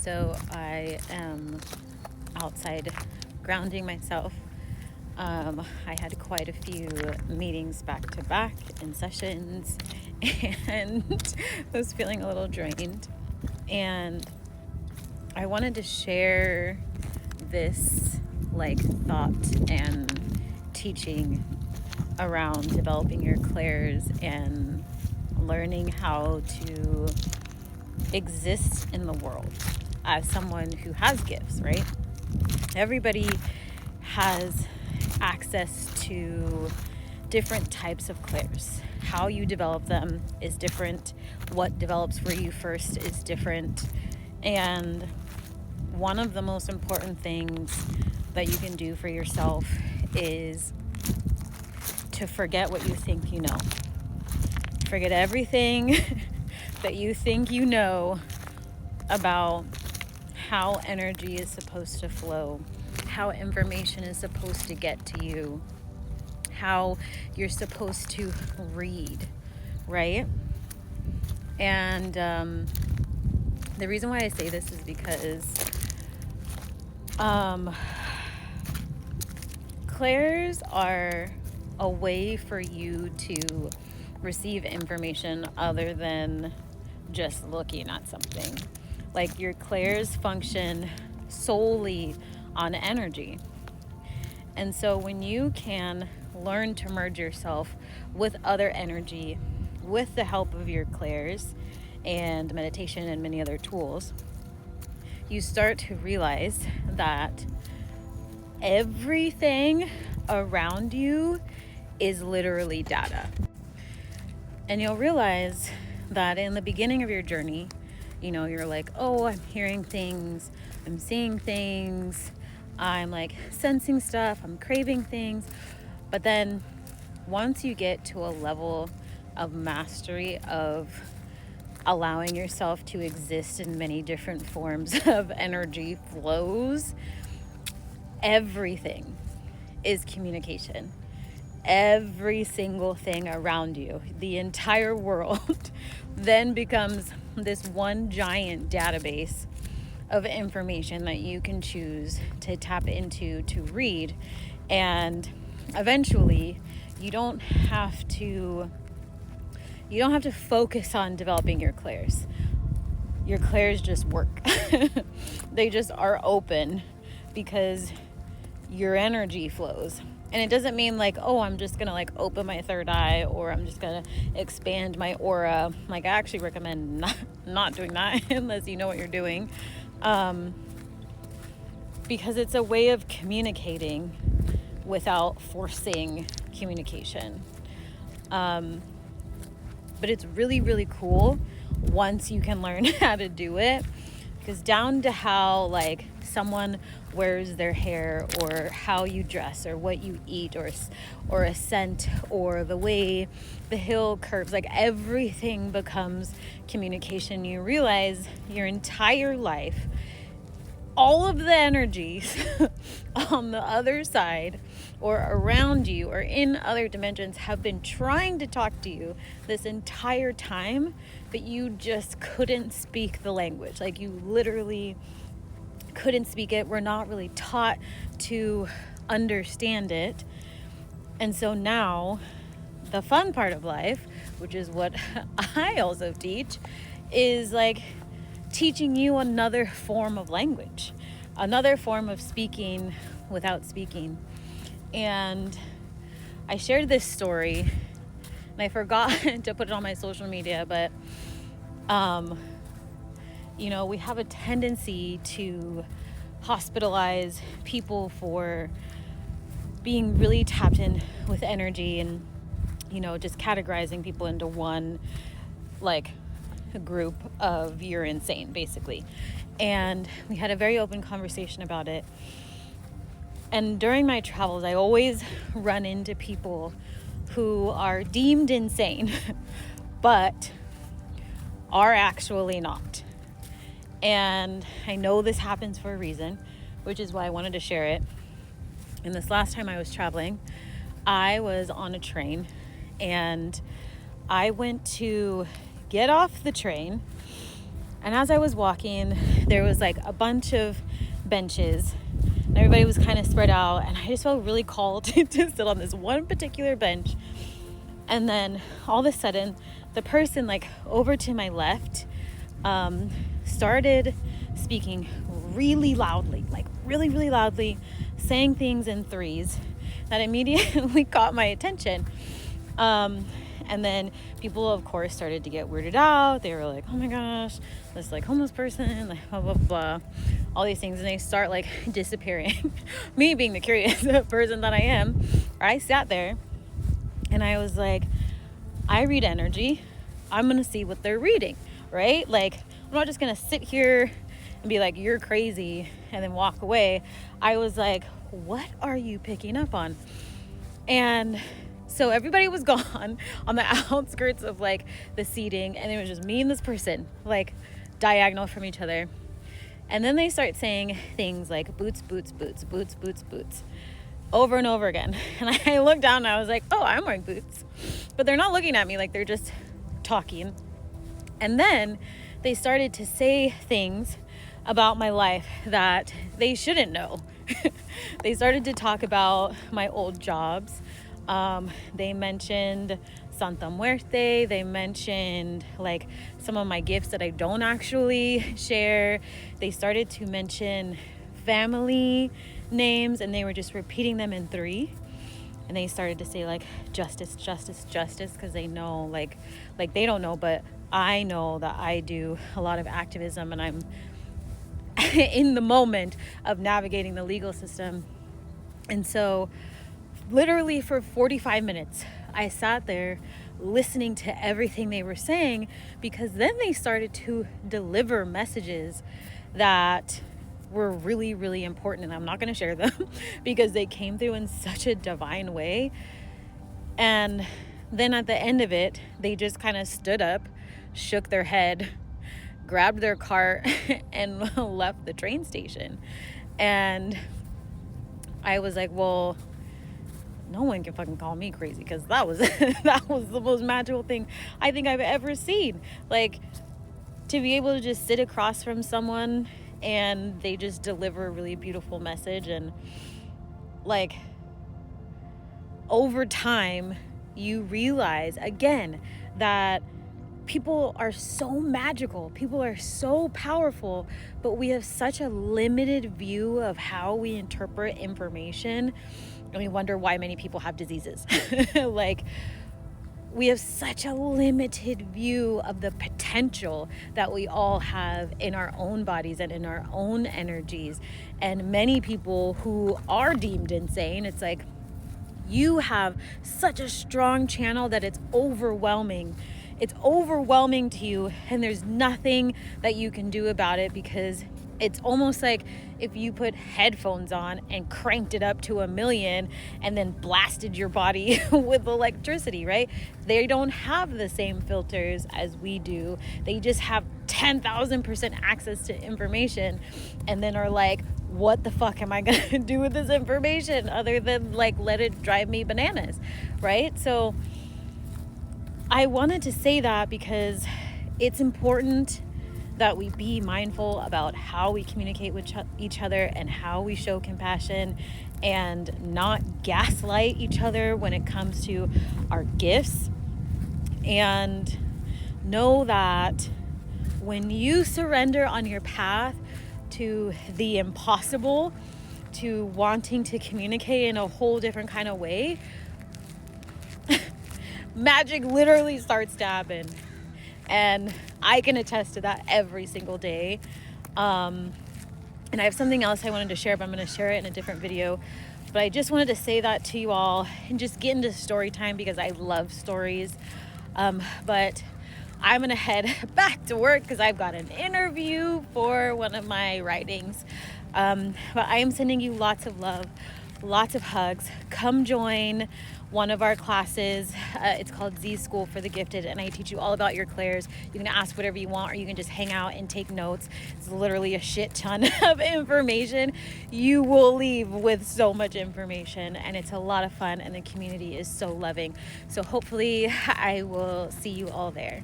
So I am outside grounding myself. I had quite a few meetings back to back in sessions and was feeling a little drained. And I wanted to share this thought and teaching around developing your clairs and learning how to exist in the world as someone who has gifts, right? Everybody has access to different types of clairs. How you develop them is different. What develops for you first is different. And one of the most important things that you can do for yourself is to forget what you think you know. Forget everything that you think you know about how energy is supposed to flow, how information is supposed to get to you, how you're supposed to read, right? And the reason why I say this is because clairs are a way for you to receive information other than just looking at something. Like, your clairs function solely on energy. And so when you can learn to merge yourself with other energy with the help of your clairs and meditation and many other tools, you start to realize that everything around you is literally data. And you'll realize that in the beginning of your journey, you're like, oh, I'm hearing things, I'm seeing things, I'm sensing stuff, I'm craving things. But then once you get to a level of mastery of allowing yourself to exist in many different forms of energy flows, everything is communication. Every single thing around you, the entire world, then becomes this one giant database of information that you can choose to tap into, to read. And eventually you don't have to focus on developing your clairs. Your clairs just work. They just are open because your energy flows. And it doesn't mean I'm just gonna open my third eye, or I'm just gonna expand my aura. I actually recommend not doing that unless you know what you're doing, because it's a way of communicating without forcing communication. But it's really, really cool once you can learn how to do it, because down to how someone wears their hair, or how you dress, or what you eat, or a scent, or the way the hill curves, everything becomes communication. You realize your entire life, all of the energies on the other side or around you or in other dimensions have been trying to talk to you this entire time, but you just couldn't speak the language. You literally couldn't speak it. We're not really taught to understand it. And so now the fun part of life, which is what I also teach, is teaching you another form of language, another form of speaking without speaking. And I shared this story and I forgot to put it on my social media, but we have a tendency to hospitalize people for being really tapped in with energy, and just categorizing people into one group of you're insane, basically. And we had a very open conversation about it. And during my travels, I always run into people who are deemed insane but are actually not. And I know this happens for a reason, which is why I wanted to share it. And this last time I was traveling, I was on a train, and I went to get off the train, And as I was walking, there was like a bunch of benches and everybody was kind of spread out, and I just felt really called to sit on this one particular bench. And then all of a sudden, the person like over to my left started speaking really loudly, like really, really loudly, saying things in threes that immediately caught my attention. And then people, of course, started to get weirded out. They were like, oh my gosh, this like homeless person, like blah, blah, blah, all these things. And they start like disappearing. Me being the curious person that I am, I sat there and I was like, I read energy. I'm going to see what they're reading, right? Like, I'm not just going to sit here and be like, you're crazy, and then walk away. I was like, what are you picking up on? And so everybody was gone on the outskirts of like the seating, and it was just me and this person, like diagonal from each other. And then they start saying things like boots, boots, boots, boots, boots, boots, over and over again. And I looked down and I was like, oh, I'm wearing boots. But they're not looking at me, like they're just talking. And then they started to say things about my life that they shouldn't know. They started to talk about my old jobs. They mentioned Santa Muerte. They mentioned like some of my gifts that I don't actually share. They started to mention family names, and they were just repeating them in three. And they started to say like justice, justice, justice, because they know like they don't know, but I know that I do a lot of activism, and I'm in the moment of navigating the legal system. And so literally for 45 minutes, I sat there listening to everything they were saying, because then they started to deliver messages that were really, really important. And I'm not going to share them because they came through in such a divine way. And then at the end of it, they just kind of stood up, shook their head, grabbed their cart, and left the train station. And I was like, well, no one can fucking call me crazy, because that was that was the most magical thing I think I've ever seen. Like, to be able to just sit across from someone and they just deliver a really beautiful message. And like, over time you realize again that people are so magical, people are so powerful, but we have such a limited view of how we interpret information, and we wonder why many people have diseases. Like, we have such a limited view of the potential that we all have in our own bodies and in our own energies. And many people who are deemed insane, it's like, you have such a strong channel that it's overwhelming. It's overwhelming to you, and there's nothing that you can do about it, because it's almost like if you put headphones on and cranked it up to 1,000,000 and then blasted your body with electricity, right? They don't have the same filters as we do. They just have 10,000% access to information, and then are like, what the fuck am I gonna do with this information other than like let it drive me bananas, right? So I wanted to say that because it's important that we be mindful about how we communicate with each other and how we show compassion, and not gaslight each other when it comes to our gifts. And know that when you surrender on your path to the impossible, to wanting to communicate in a whole different kind of way, magic literally starts to happen. And I can attest to that every single day. And I have something else I wanted to share, but I'm going to share it in a different video. But I just wanted to say that to you all and just get into story time, because I love stories. But I'm going to head back to work because I've got an interview for one of my writings. But I am sending you lots of love, lots of hugs. Come join one of our classes. It's called Z School for the Gifted, and I teach you all about your clairs. You can ask whatever you want, or you can just hang out and take notes. It's literally a shit ton of information. You will leave with so much information, and it's a lot of fun, and the community is so loving. So hopefully I will see you all there.